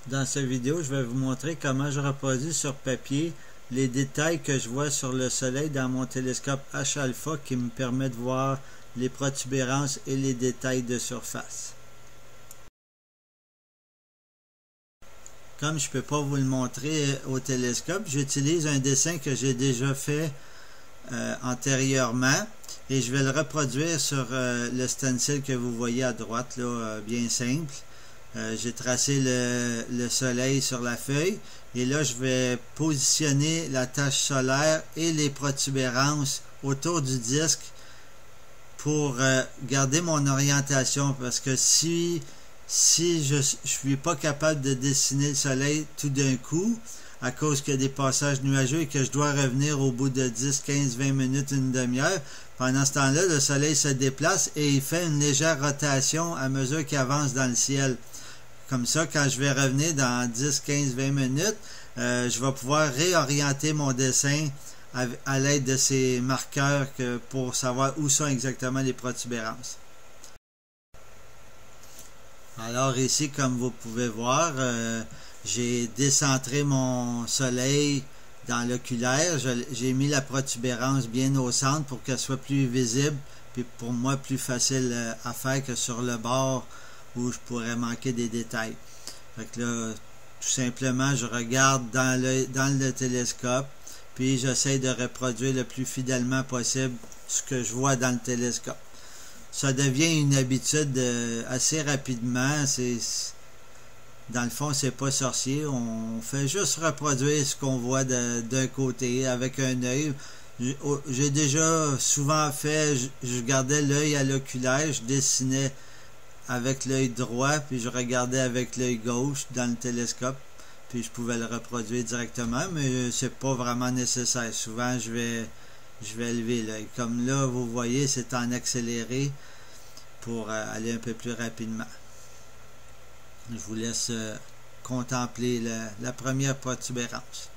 Dans cette vidéo, je vais vous montrer comment je reproduis sur papier les détails que je vois sur le soleil dans mon télescope H-alpha qui me permet de voir les protubérances et les détails de surface. Comme je ne peux pas vous le montrer au télescope, j'utilise un dessin que j'ai déjà fait antérieurement et je vais le reproduire sur le stencil que vous voyez à droite, là, bien simple. J'ai tracé le soleil sur la feuille et là je vais positionner la tache solaire et les protubérances autour du disque pour garder mon orientation, parce que si je suis pas capable de dessiner le soleil tout d'un coup à cause qu'il y a des passages nuageux et que je dois revenir au bout de 10, 15, 20 minutes, une demi-heure, pendant ce temps-là, le soleil se déplace et il fait une légère rotation à mesure qu'il avance dans le ciel. Comme ça, quand je vais revenir dans 10, 15, 20 minutes, je vais pouvoir réorienter mon dessin à l'aide de ces marqueurs pour savoir où sont exactement les protubérances. Alors ici, comme vous pouvez voir, j'ai décentré mon soleil dans l'oculaire. J'ai mis la protubérance bien au centre pour qu'elle soit plus visible, puis pour moi plus facile à faire que sur le bord où je pourrais manquer des détails. Fait que là, tout simplement, je regarde dans le télescope, puis j'essaie de reproduire le plus fidèlement possible ce que je vois dans le télescope. Ça devient une habitude assez rapidement. Dans le fond, c'est pas sorcier. On fait juste reproduire ce qu'on voit d'un côté avec un œil. J'ai déjà souvent fait, je gardais l'œil à l'oculaire, je dessinais avec l'œil droit, puis je regardais avec l'œil gauche dans le télescope, puis je pouvais le reproduire directement, mais c'est pas vraiment nécessaire. Souvent, je vais lever l'œil. Comme là, vous voyez, c'est en accéléré pour aller un peu plus rapidement. Je vous laisse contempler la première protubérance.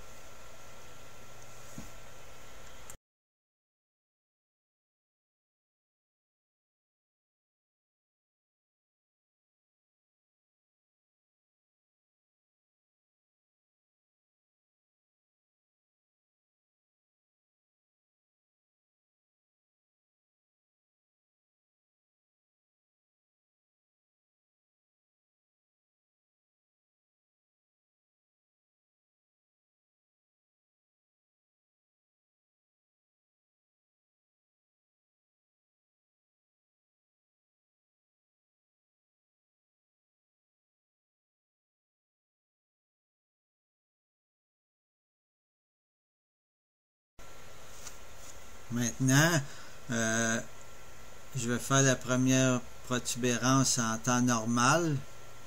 Maintenant, je vais faire la première protubérance en temps normal,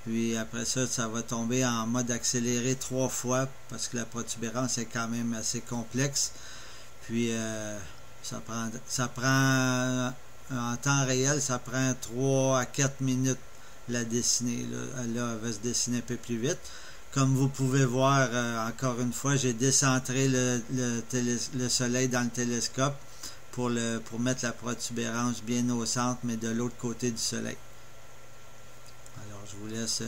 puis après ça, ça va tomber en mode accéléré 3 fois parce que la protubérance est quand même assez complexe. Puis ça prend en temps réel, ça prend 3 à 4 minutes la dessiner. Là, elle va se dessiner un peu plus vite. Comme vous pouvez voir, encore une fois, j'ai décentré le soleil dans le télescope pour mettre la protubérance bien au centre, mais de l'autre côté du soleil. Alors, je vous laisse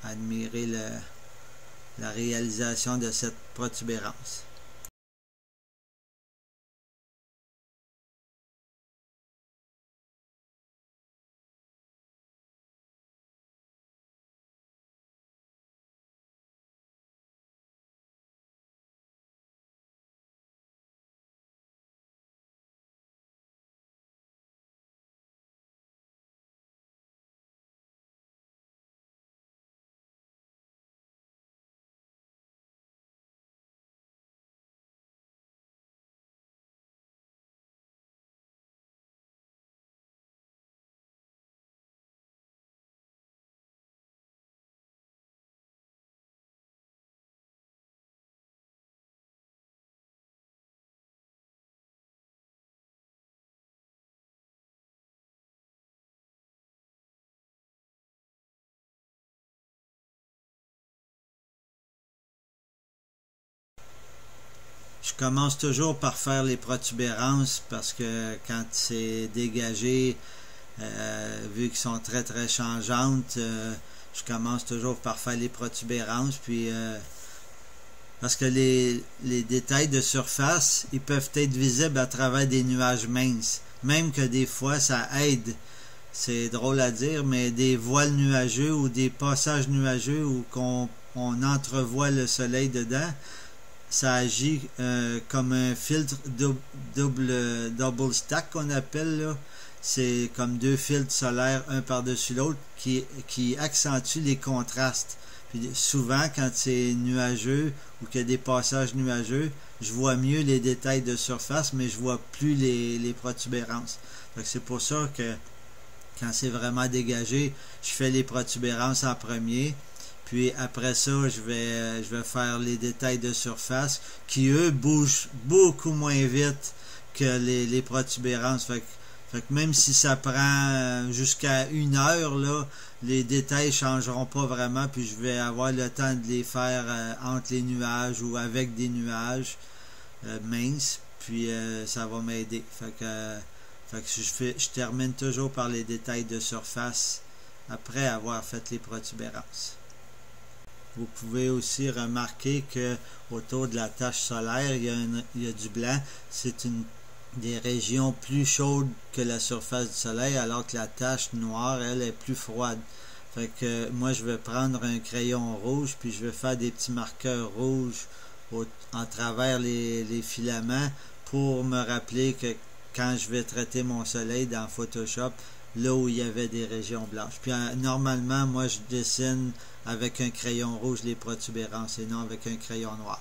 admirer la réalisation de cette protubérance. Je commence toujours par faire les protubérances parce que quand c'est dégagé, vu qu'ils sont très très changeantes, je commence toujours par faire les protubérances, puis parce que les détails de surface, ils peuvent être visibles à travers des nuages minces. Même que des fois, ça aide. C'est drôle à dire, mais des voiles nuageux ou des passages nuageux où on entrevoit le soleil dedans, ça agit comme un filtre double stack qu'on appelle là. C'est comme deux filtres solaires un par-dessus l'autre qui accentuent les contrastes. Puis souvent, quand c'est nuageux ou qu'il y a des passages nuageux, je vois mieux les détails de surface, mais je vois plus les protubérances. Donc c'est pour ça que quand c'est vraiment dégagé, je fais les protubérances en premier. Puis après ça, je vais faire les détails de surface qui, eux, bougent beaucoup moins vite que les protubérances. Fait que même si ça prend jusqu'à 1 heure, là, les détails changeront pas vraiment, puis je vais avoir le temps de les faire entre les nuages ou avec des nuages minces, puis ça va m'aider. Fait que je termine toujours par les détails de surface après avoir fait les protubérances. Vous pouvez aussi remarquer que autour de la tache solaire, il y a du blanc. C'est des régions plus chaudes que la surface du soleil, alors que la tache noire, elle, est plus froide. Fait que moi, je vais prendre un crayon rouge, puis je vais faire des petits marqueurs rouges en travers les filaments pour me rappeler que quand je vais traiter mon soleil dans Photoshop, là où il y avait des régions blanches. Puis normalement, moi, je dessine avec un crayon rouge les protubérances et non avec un crayon noir.